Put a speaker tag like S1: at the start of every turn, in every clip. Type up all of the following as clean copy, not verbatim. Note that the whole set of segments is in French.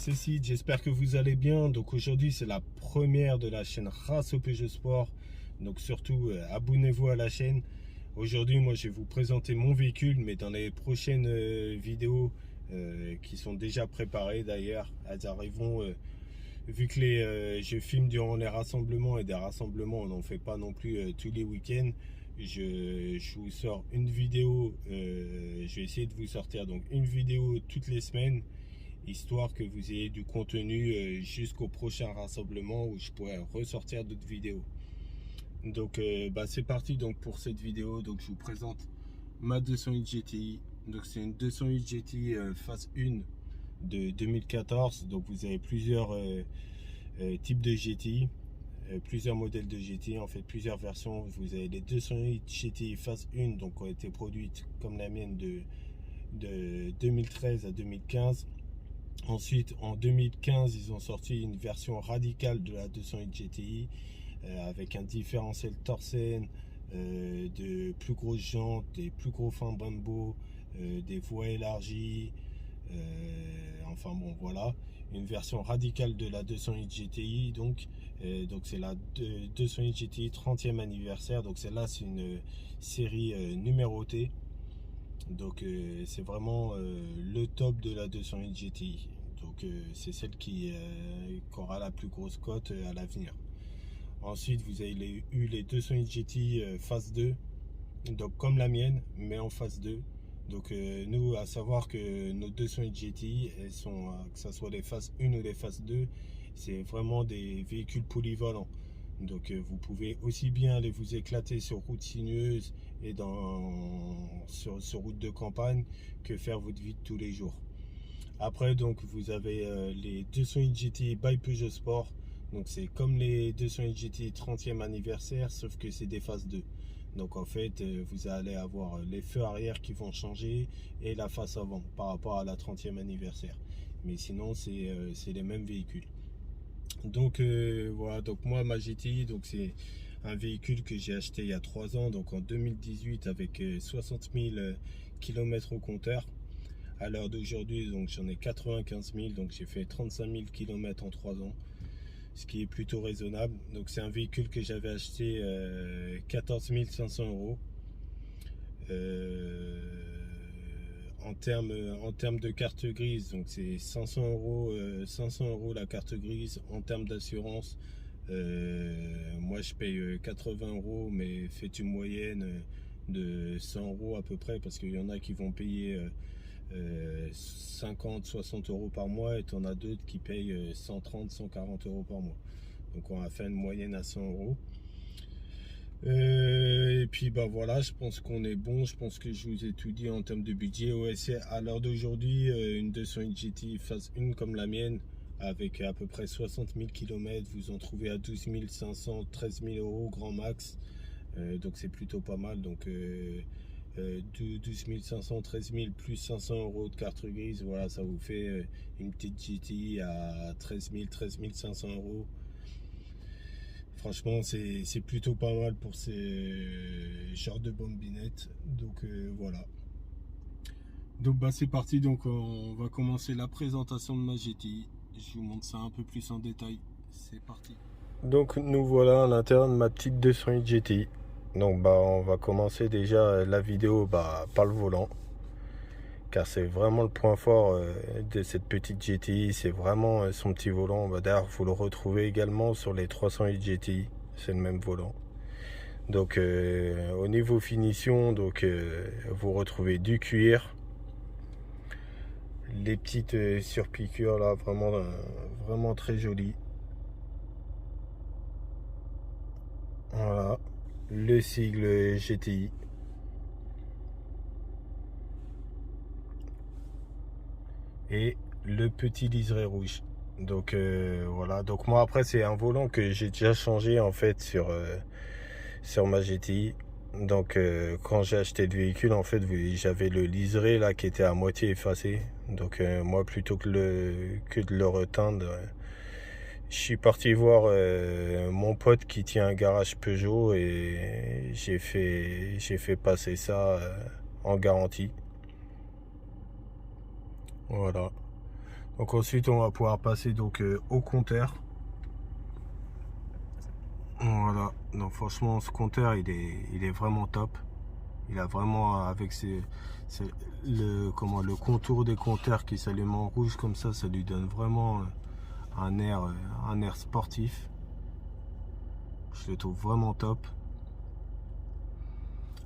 S1: ce site, j'espère que vous allez bien. Donc aujourd'hui c'est la première de la chaîne Race au Peugeot Sport. Donc surtout abonnez-vous à la chaîne. Aujourd'hui moi je vais vous présenter mon véhicule, mais dans les prochaines vidéos qui sont déjà préparées d'ailleurs, elles arriveront vu que je filme durant les rassemblements, et des rassemblements on n'en fait pas non plus tous les week-ends. Je vous sors une vidéo, je vais essayer de vous sortir donc une vidéo toutes les semaines, histoire que vous ayez du contenu jusqu'au prochain rassemblement où je pourrai ressortir d'autres vidéos. Donc c'est parti donc pour cette vidéo. Donc je vous présente ma 208 GTI. Donc c'est une 208 GTI phase 1 de 2014. Donc vous avez plusieurs types de GTI, plusieurs modèles de GTI, en fait plusieurs versions. Vous avez les 208 GTI phase 1 donc qui ont été produites comme la mienne de 2013 à 2015. Ensuite, en 2015, ils ont sorti une version radicale de la 208 GTI avec un différentiel Torsen, de plus grosses jantes, des plus gros freins Brembo, des voies élargies. Enfin bon, voilà, une version radicale de la 208 GTI. Donc c'est la 208 GTI 30e anniversaire. Donc celle-là, c'est une série numérotée. Donc c'est vraiment le top de la 208 GTI. Donc c'est celle qui aura la plus grosse cote à l'avenir. Ensuite vous avez eu les 208 GTI phase 2, donc comme la mienne mais en phase 2. Donc nous, à savoir que nos 208 GTI, elles sont, que ce soit les phases 1 ou les phases 2, c'est vraiment des véhicules polyvalents. Donc vous pouvez aussi bien aller vous éclater sur route sinueuse et sur route de campagne que faire votre vie de tous les jours. Après donc vous avez les 208 GTI by Peugeot Sport. Donc c'est comme les 208 GTI 30e anniversaire, sauf que c'est des phases 2. Donc en fait vous allez avoir les feux arrière qui vont changer et la face avant par rapport à la 30e anniversaire. Mais sinon c'est les mêmes véhicules. Donc voilà, donc moi ma GTI, donc c'est un véhicule que j'ai acheté il y a 3 ans, donc en 2018 avec 60 000 km au compteur. À l'heure d'aujourd'hui, donc j'en ai 95 000, donc j'ai fait 35 000 km en 3 ans, ce qui est plutôt raisonnable. Donc c'est un véhicule que j'avais acheté 14 500 euros. En termes de carte grise, donc c'est 500 euros, 500 euros la carte grise. En termes d'assurance, moi je paye 80 euros, mais faites une moyenne de 100 euros à peu près, parce qu'il y en a qui vont payer 50, 60 euros par mois, et tu en as d'autres qui payent 130, 140 euros par mois. Donc on va faire une moyenne à 100 euros. Et puis voilà, je pense qu'on est bon. Je pense que je vous ai tout dit en termes de budget. Ouais, c'est à l'heure d'aujourd'hui une 208 GT phase 1 comme la mienne, avec à peu près 60 000 km, vous en trouvez à 12 500, 13 000 euros grand max. Donc c'est plutôt pas mal. Donc 12 500, 13 000 plus 500 euros de carte grise, voilà, ça vous fait une petite GT à 13 500 euros. Franchement, c'est plutôt pas mal pour ces genres de bombinettes. Donc voilà. Donc c'est parti. Donc on va commencer la présentation de ma GTI. Je vous montre ça un peu plus en détail. C'est parti. Donc nous voilà à l'intérieur de ma petite 208 GTI. Donc on va commencer déjà la vidéo par le volant, car c'est vraiment le point fort de cette petite GTI. C'est vraiment son petit volant. D'ailleurs vous le retrouvez également sur les 308 GTI, c'est le même volant. Donc au niveau finition, donc vous retrouvez du cuir, les petites surpiqûres là, vraiment très jolies. Voilà, le sigle GTI. Et le petit liseré rouge. Donc voilà, donc moi après c'est un volant que j'ai déjà changé en fait sur ma GTI. Donc quand j'ai acheté le véhicule, en fait j'avais le liseré là qui était à moitié effacé. Donc moi plutôt que de le reteindre, je suis parti voir mon pote qui tient un garage Peugeot, et j'ai fait passer ça en garantie. Voilà. Donc ensuite on va pouvoir passer donc au compteur. Voilà, donc franchement ce compteur il est vraiment top. Il a vraiment avec le contour des compteurs qui s'allument en rouge comme ça lui donne vraiment un air sportif. Je le trouve vraiment top.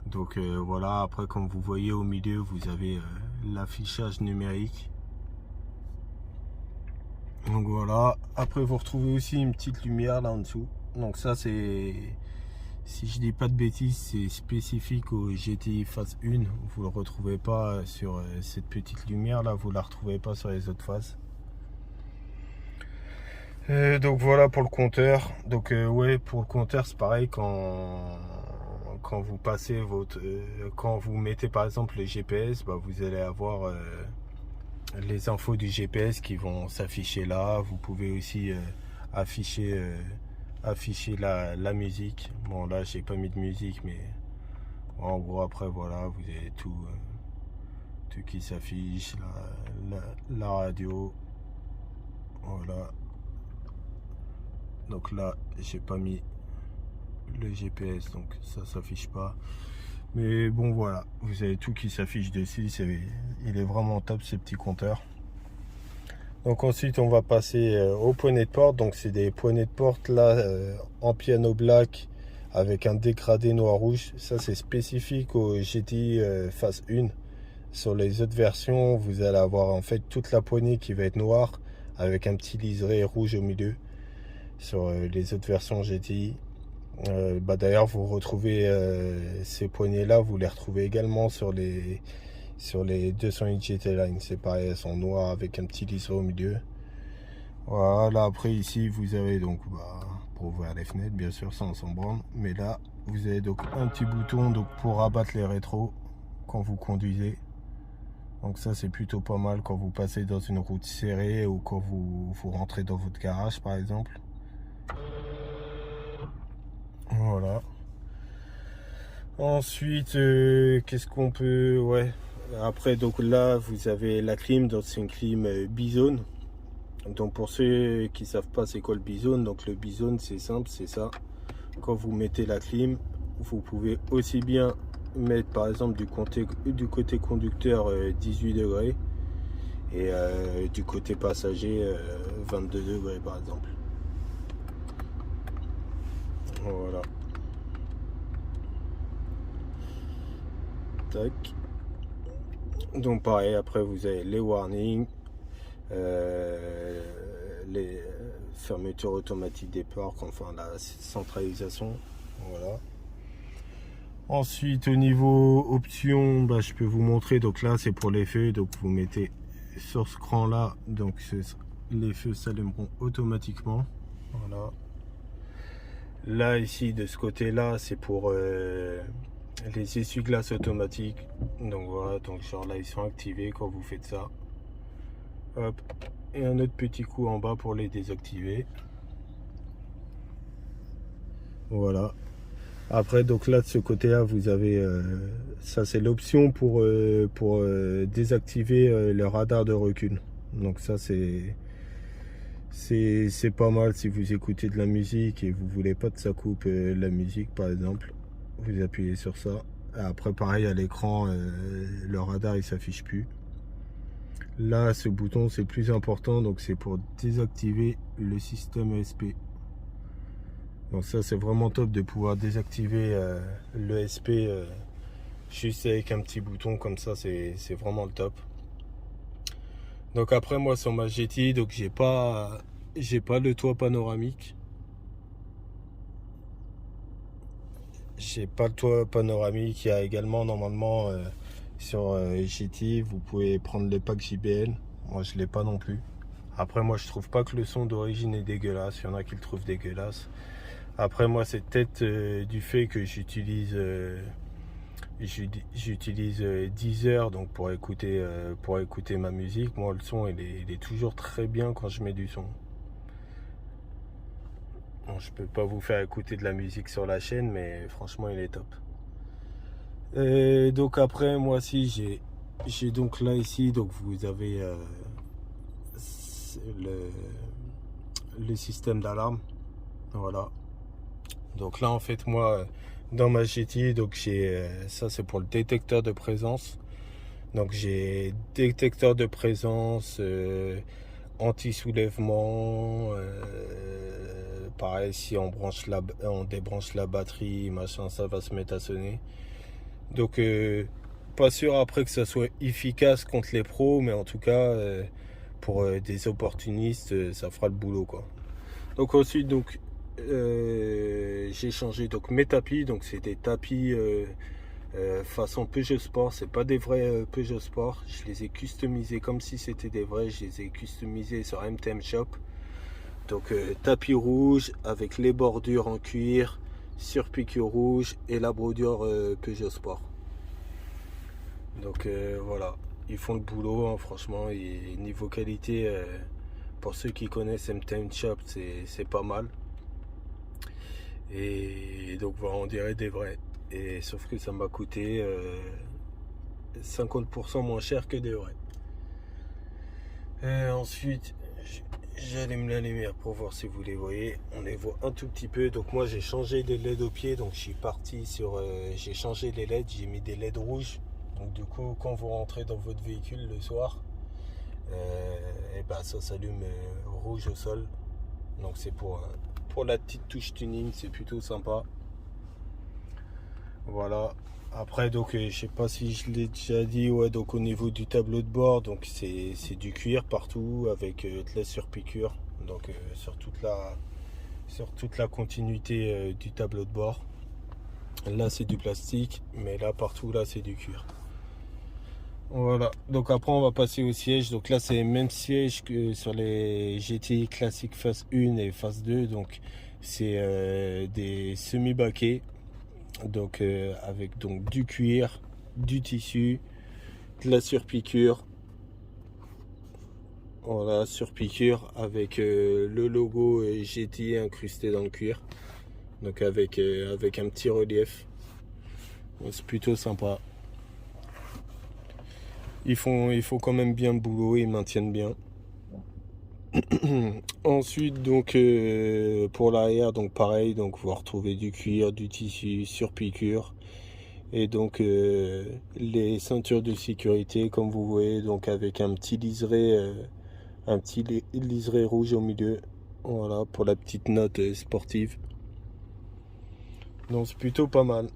S1: Donc voilà, après comme vous voyez au milieu vous avez l'affichage numérique. Donc voilà, après vous retrouvez aussi une petite lumière là en dessous. Donc ça c'est, si je dis pas de bêtises, c'est spécifique au GTI phase 1. Vous le retrouvez pas sur cette petite lumière là, vous la retrouvez pas sur les autres phases. Donc voilà pour le compteur. Donc ouais, pour le compteur c'est pareil quand vous passez quand vous mettez par exemple le GPS, bah, vous allez avoir les infos du GPS qui vont s'afficher là. Vous pouvez aussi afficher la musique. Bon là j'ai pas mis de musique, mais en gros après voilà vous avez tout qui s'affiche, la radio. Voilà. Donc là j'ai pas mis le GPS, donc ça s'affiche pas. Mais bon voilà, vous avez tout qui s'affiche dessus. Il est vraiment top ce petit compteur. Donc ensuite on va passer aux poignées de porte. Donc c'est des poignées de porte là en piano black avec un dégradé noir rouge. Ça c'est spécifique au GTI phase 1. Sur les autres versions vous allez avoir en fait toute la poignée qui va être noire avec un petit liseré rouge au milieu. Sur les autres versions GTI, bah d'ailleurs vous retrouvez ces poignées là, vous les retrouvez également sur les 208 GT Line. C'est pareil, elles sont noires avec un petit liseré au milieu. Voilà, après ici vous avez donc pour ouvrir les fenêtres, bien sûr ça on s'en branle, mais là vous avez donc un petit bouton donc pour abattre les rétros quand vous conduisez. Donc ça c'est plutôt pas mal quand vous passez dans une route serrée ou quand vous rentrez dans votre garage par exemple. Voilà. Ensuite, qu'est-ce qu'on peut... Ouais. Après, donc là, vous avez la clim. Donc c'est une clim Bizone. Donc pour ceux qui savent pas c'est quoi le Bizone, donc le Bizone c'est simple, c'est ça. Quand vous mettez la clim, vous pouvez aussi bien mettre par exemple du côté conducteur 18 degrés et du côté passager 22 degrés par exemple. Voilà. Tac. Donc pareil, après vous avez les warnings, les fermetures automatiques des portes, enfin la centralisation. Voilà. Ensuite au niveau options, bah, je peux vous montrer. Donc là c'est pour les feux, donc vous mettez sur ce cran là, donc les feux s'allumeront automatiquement. Voilà. Là ici de ce côté là c'est pour les essuie-glaces automatiques. Donc voilà, donc genre là ils sont activés quand vous faites ça. Hop, et un autre petit coup en bas pour les désactiver. Voilà. Après donc là de ce côté là vous avez ça c'est l'option pour désactiver le radar de recul. Donc ça c'est pas mal si vous écoutez de la musique et vous voulez pas que ça coupe la musique par exemple. Vous appuyez sur ça. Après pareil à l'écran le radar il s'affiche plus. Là ce bouton c'est plus important, donc c'est pour désactiver le système ESP. Donc ça c'est vraiment top de pouvoir désactiver l'ESP juste avec un petit bouton comme ça, c'est vraiment le top. Donc après moi sur ma GTI, donc j'ai pas le toit panoramique. J'ai pas le toit panoramique. Il y a également normalement sur GTI, vous pouvez prendre le pack JBL. Moi je l'ai pas non plus. Après moi je trouve pas que le son d'origine est dégueulasse. Il y en a qui le trouvent dégueulasse. Après moi c'est peut-être du fait que j'utilise Deezer donc pour écouter ma musique. Moi le son il est toujours très bien quand je mets du son. Bon, je peux pas vous faire écouter de la musique sur la chaîne, mais franchement il est top. Et donc après moi aussi j'ai donc là ici, donc vous avez le système d'alarme. Voilà. Donc là en fait moi dans ma GTI, donc j'ai ça c'est pour le détecteur de présence. Donc j'ai détecteur de présence, anti-soulèvement, pareil si on débranche la batterie, machin, ça va se mettre à sonner. Donc pas sûr après que ça soit efficace contre les pros, mais en tout cas pour des opportunistes, ça fera le boulot quoi. Donc ensuite donc j'ai changé donc mes tapis, donc c'est des tapis façon Peugeot Sport, c'est pas des vrais Peugeot Sport, je les ai customisés comme si c'était des vrais, je les ai customisés sur MTM Shop. Donc tapis rouge avec les bordures en cuir, sur-piqûre rouge et la bordure Peugeot Sport. Donc voilà, ils font le boulot hein, franchement, et niveau qualité, pour ceux qui connaissent MTM Shop, c'est pas mal. Et donc voilà, on dirait des vrais. Et sauf que ça m'a coûté 50% moins cher que des vrais. Et ensuite, j'allume la lumière pour voir si vous les voyez. On les voit un tout petit peu. Donc moi j'ai changé des LED au pied. Donc je suis parti sur... j'ai changé les LED. J'ai mis des LED rouges. Donc du coup quand vous rentrez dans votre véhicule le soir, et ben ça s'allume rouge au sol. Donc c'est pour la petite touche tuning. C'est plutôt sympa. Voilà. Après donc je sais pas si je l'ai déjà dit, ouais, donc au niveau du tableau de bord, donc c'est du cuir partout avec de la surpiqûre, donc sur toute la continuité du tableau de bord. Là c'est du plastique, mais là partout là c'est du cuir. Voilà, donc après on va passer au siège. Donc là c'est le même siège que sur les GTI classiques phase 1 et phase 2, donc c'est des semi-baquets. Donc avec donc du cuir, du tissu, de la surpiqûre. Voilà, surpiqûre avec le logo GTI incrusté dans le cuir. Donc avec un petit relief. C'est plutôt sympa. Ils font quand même bien le boulot, ils maintiennent bien. Ensuite donc pour l'arrière, donc pareil, donc vous retrouvez du cuir, du tissu, surpiqûre, et donc les ceintures de sécurité comme vous voyez, donc avec un petit liseré rouge au milieu, voilà, pour la petite note sportive. Donc c'est plutôt pas mal.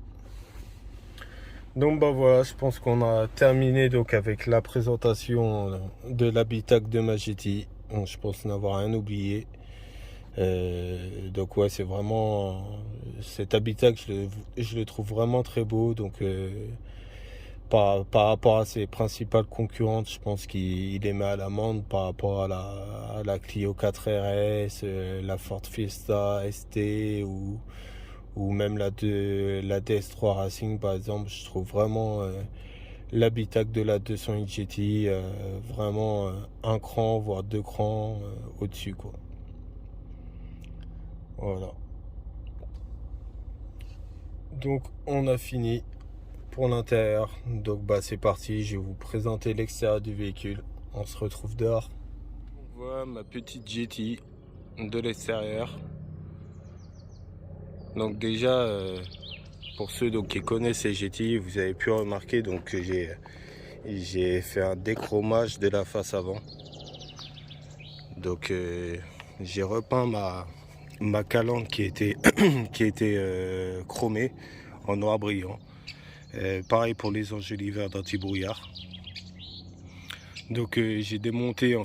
S1: Donc bah voilà, je pense qu'on a terminé donc avec la présentation de l'habitacle de ma GTI. Donc, je pense n'avoir rien oublié. Donc ouais, c'est vraiment cet habitacle, je le trouve vraiment très beau. Donc par rapport à ses principales concurrentes, je pense qu'il est mis à l'amende par rapport à la Clio 4 RS, la Ford Fiesta ST ou même la DS3 Racing par exemple. Je trouve vraiment l'habitacle de la 200 GTI vraiment un cran voire deux crans au-dessus quoi. Voilà. Donc on a fini pour l'intérieur. Donc bah c'est parti, je vais vous présenter l'extérieur du véhicule. On se retrouve dehors. On voit ma petite GTI de l'extérieur. Donc déjà pour ceux donc, qui connaissent ces GTI, vous avez pu remarquer donc que j'ai fait un déchromage de la face avant. Donc j'ai repeint ma calandre qui était chromée en noir brillant. Pareil pour les enjoliveurs d'anti-brouillard. Donc j'ai démonté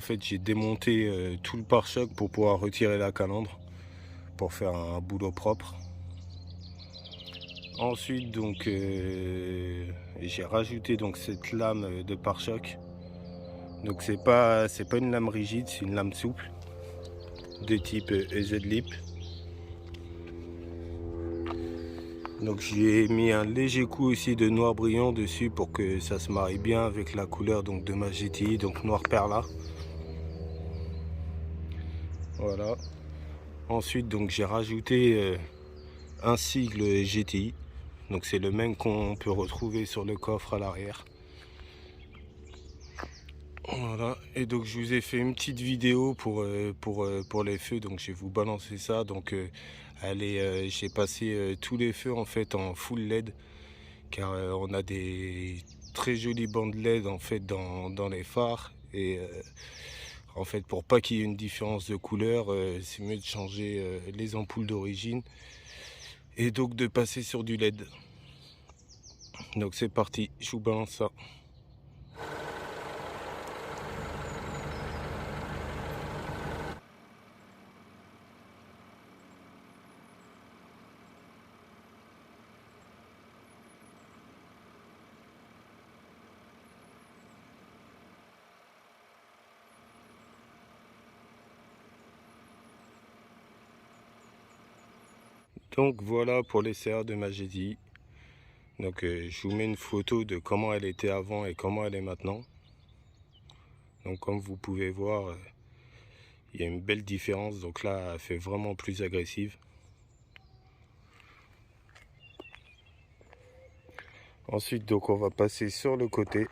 S1: tout le pare-choc pour pouvoir retirer la calandre pour faire un boulot propre. Ensuite donc j'ai rajouté donc cette lame de pare-choc. Donc c'est pas une lame rigide, c'est une lame souple de type EZ-Lip. Donc j'ai mis un léger coup aussi de noir brillant dessus pour que ça se marie bien avec la couleur donc de ma GTI, donc noir perla. Voilà. Ensuite donc j'ai rajouté un sigle GTI. Donc c'est le même qu'on peut retrouver sur le coffre à l'arrière. Voilà, et donc je vous ai fait une petite vidéo pour les feux, donc je vais vous balancer ça. Donc j'ai passé tous les feux en fait en full LED, car on a des très jolies bandes LED en fait dans les phares, et en fait pour pas qu'il y ait une différence de couleur, c'est mieux de changer les ampoules d'origine et donc de passer sur du LED. Donc c'est parti, je vous balance ça. Donc voilà pour les serres de Majesty. Donc je vous mets une photo de comment elle était avant et comment elle est maintenant. Donc comme vous pouvez voir, il y a une belle différence. Donc là, elle fait vraiment plus agressive. Ensuite, donc on va passer sur le côté.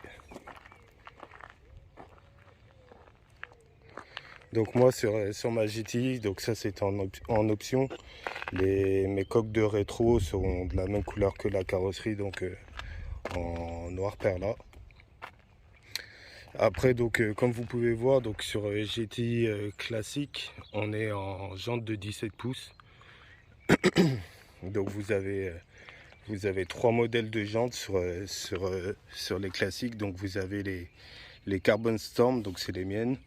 S1: Donc moi sur ma GTI, donc ça c'est en option. Mes coques de rétro seront de la même couleur que la carrosserie, donc en noir perla. Après, donc comme vous pouvez voir, donc sur GTI classique, on est en jante de 17 pouces. Donc vous avez 3 modèles de jantes sur les classiques. Donc vous avez les Carbon Storm, donc c'est les miennes.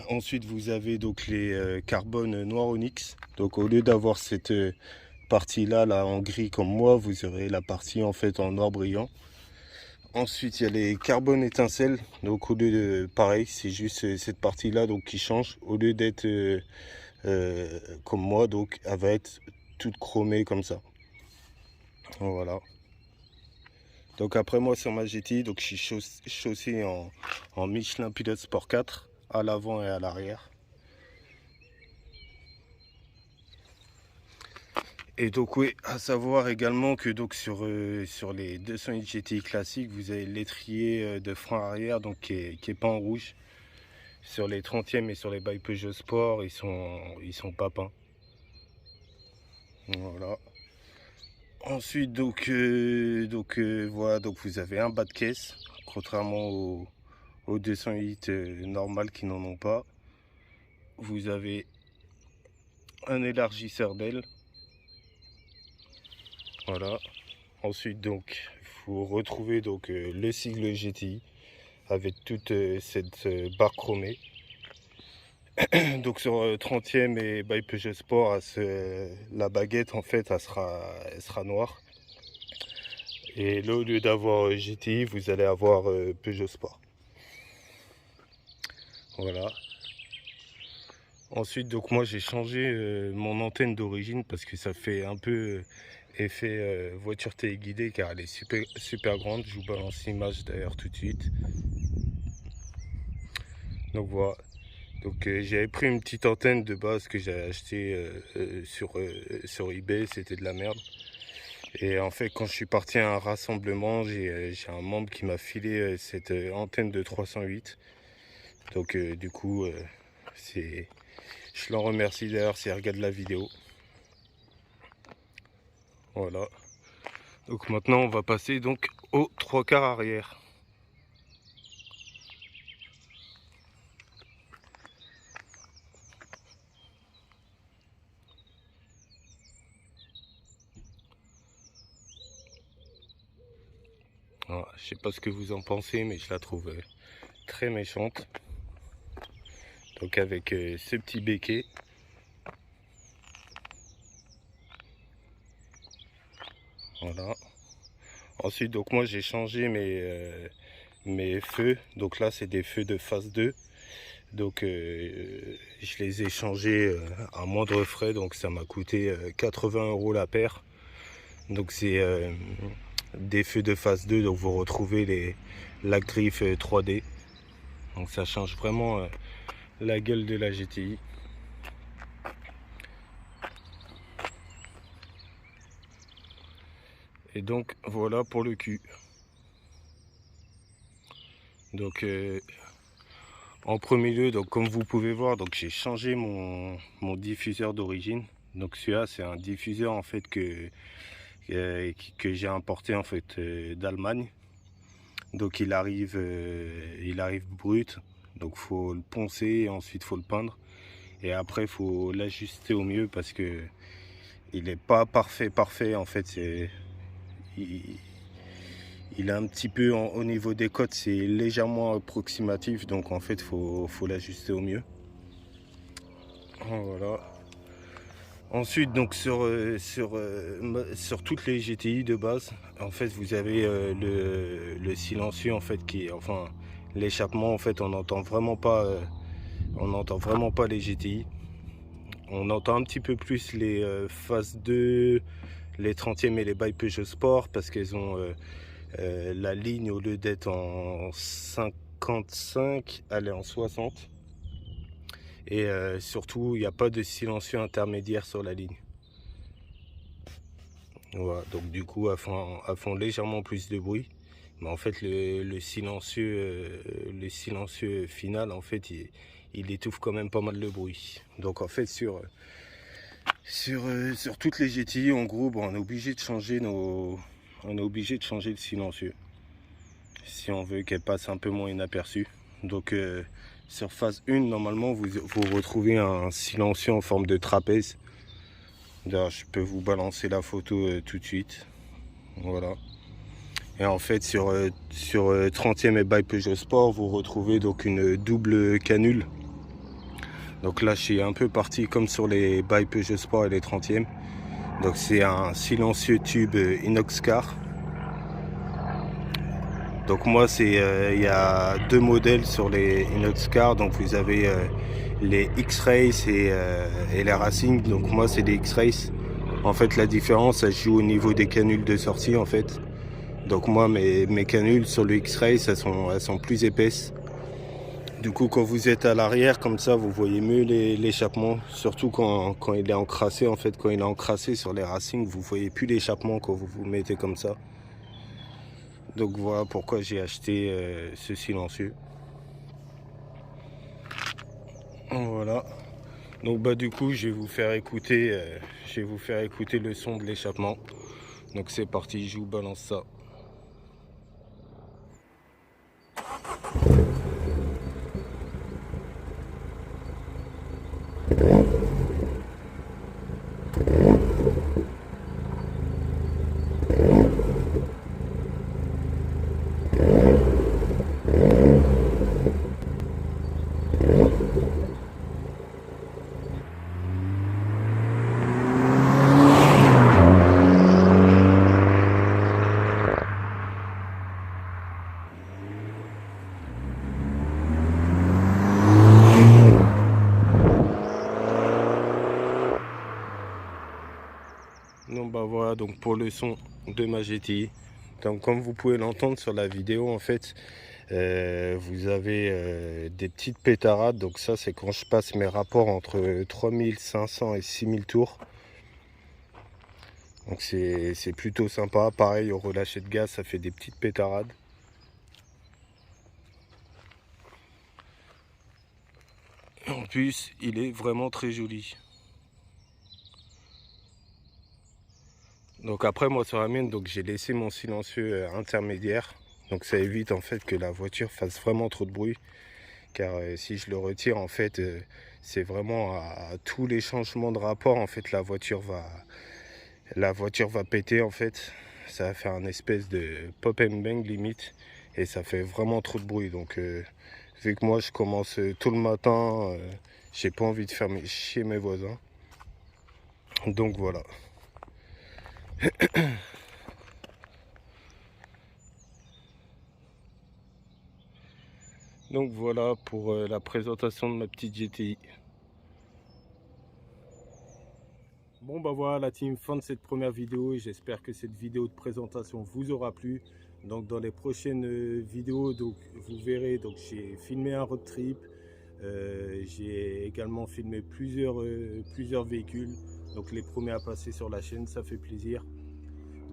S1: Ensuite vous avez donc les Carbone Noir Onyx. Donc au lieu d'avoir cette partie là en gris comme moi, vous aurez la partie en fait en noir brillant. Ensuite il y a les Carbone Étincelle. Donc au lieu de pareil, c'est juste cette partie là donc qui change. Au lieu d'être comme moi, donc elle va être toute chromée comme ça. Voilà. Donc après moi sur ma GTI, donc je suis chaussé en Michelin Pilot Sport 4 à l'avant et à l'arrière. Et donc oui, à savoir également que donc sur les 208 GTI classiques, vous avez l'étrier de frein arrière donc qui est pas en rouge. Sur les 30e et sur les bikes Peugeot Sport, ils sont pas peints. Voilà. Ensuite donc voilà, donc vous avez un bas de caisse, contrairement aux 208 normales qui n'en ont pas. Vous avez un élargisseur d'aile. Voilà. Ensuite donc vous retrouvez donc le sigle GTI avec toute cette barre chromée. Donc sur 30e et by Peugeot Sport, la baguette en fait elle sera noire. Et là au lieu d'avoir GTI, vous allez avoir Peugeot Sport. Voilà. Ensuite donc moi j'ai changé mon antenne d'origine parce que ça fait un peu effet voiture téléguidée car elle est super grande. Je vous balance l'image d'ailleurs tout de suite. Donc voilà. Donc j'avais pris une petite antenne de base que j'ai acheté sur eBay, c'était de la merde. Et en fait quand je suis parti à un rassemblement, j'ai un membre qui m'a filé cette antenne de 308. Donc du coup je l'en remercie d'ailleurs s'il regarde la vidéo. Voilà. Donc maintenant on va passer donc aux 3/4 arrière. Voilà, je sais pas ce que vous en pensez, mais je la trouve très méchante. Donc avec ce petit béquet. Voilà. Ensuite donc moi j'ai changé mes feux. Donc là c'est des feux de phase 2. Donc je les ai changés à moindre frais. Donc ça m'a coûté 80 € la paire. Donc c'est des feux de phase 2. Donc vous retrouvez la griffe 3D. Donc ça change vraiment la gueule de la GTI. Et donc voilà pour le cul. Donc en premier lieu, donc comme vous pouvez voir, donc j'ai changé mon diffuseur d'origine. Donc celui-là, c'est un diffuseur en fait que j'ai importé en fait d'Allemagne. Donc il arrive brut. Donc faut le poncer et ensuite faut le peindre. Et après faut l'ajuster au mieux parce que il n'est pas parfait en fait. Il est un petit peu au niveau des côtes, c'est légèrement approximatif, donc en fait faut l'ajuster au mieux. Voilà. Ensuite, donc sur toutes les GTI de base, en fait vous avez le silencieux en fait enfin l'échappement en fait on n'entend vraiment pas les GTI. On entend un petit peu plus les phases 2, les 30e et les by Peugeot Sport parce qu'elles ont la ligne au lieu d'être en 55, elle est en 60. Et surtout, il n'y a pas de silencieux intermédiaire sur la ligne. Voilà, donc du coup, elles font légèrement plus de bruit. Mais en fait, le silencieux final, en fait, il étouffe quand même pas mal le bruit. Donc en fait, sur toutes les GTI, en gros, bon, on est obligé de changer le silencieux si on veut qu'elle passe un peu moins inaperçue. Donc sur phase 1, normalement vous retrouvez un silencieux en forme de trapèze. D'ailleurs, je peux vous balancer la photo tout de suite. Voilà. Et en fait sur 30e et by Peugeot Sport, vous retrouvez donc une double canule. Donc là je suis un peu parti comme sur les by Peugeot Sport et les 30e. Donc c'est un silencieux tube Inoxcar. Donc moi il y a deux modèles sur les Inoxcar. Donc vous avez les X-Race et les Racing. Donc moi c'est des X-Race. En fait la différence ça joue au niveau des canules de sortie en fait. Donc moi mes canules sur le X-Race elles sont plus épaisses. Du coup quand vous êtes à l'arrière comme ça vous voyez mieux l'échappement. Surtout quand il est encrassé en fait. Quand il est encrassé sur les Racing vous voyez plus l'échappement quand vous vous mettez comme ça. Donc voilà pourquoi j'ai acheté ce silencieux. Voilà. Donc bah du coup je vais vous faire écouter le son de l'échappement. Donc c'est parti, je vous balance ça. Donc bah voilà donc pour le son de ma GTI. Donc comme vous pouvez l'entendre sur la vidéo en fait vous avez des petites pétarades. Donc ça c'est quand je passe mes rapports entre 3500 et 6000 tours. Donc c'est plutôt sympa. Pareil au relâché de gaz ça fait des petites pétarades. Et en plus il est vraiment très joli. Donc après moi sur la mienne donc j'ai laissé mon silencieux intermédiaire. Donc ça évite en fait que la voiture fasse vraiment trop de bruit. Car si je le retire en fait c'est vraiment à tous les changements de rapport en fait la voiture va péter en fait. Ça va faire un espèce de pop and bang limite. Et ça fait vraiment trop de bruit. Donc vu que moi je commence tôt le matin, j'ai pas envie de faire chier mes voisins. Donc voilà. Donc voilà pour la présentation de ma petite GTI. Bon bah voilà la team, fin de cette première vidéo. J'espère que cette vidéo de présentation vous aura plu. Donc dans les prochaines vidéos donc vous verrez donc j'ai filmé un road trip. J'ai également filmé plusieurs véhicules. Donc les premiers à passer sur la chaîne, ça fait plaisir.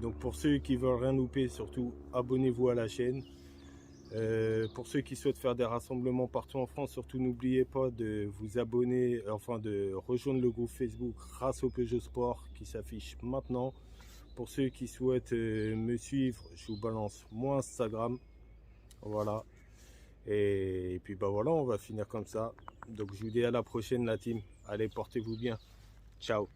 S1: Donc pour ceux qui veulent rien louper, surtout abonnez-vous à la chaîne. Pour ceux qui souhaitent faire des rassemblements partout en France, surtout n'oubliez pas de vous abonner, enfin de rejoindre le groupe Facebook Race au Peugeot Sport qui s'affiche maintenant. Pour ceux qui souhaitent me suivre, je vous balance mon Instagram. Voilà. Et puis bah voilà, on va finir comme ça. Donc je vous dis à la prochaine la team. Allez, portez-vous bien. Ciao.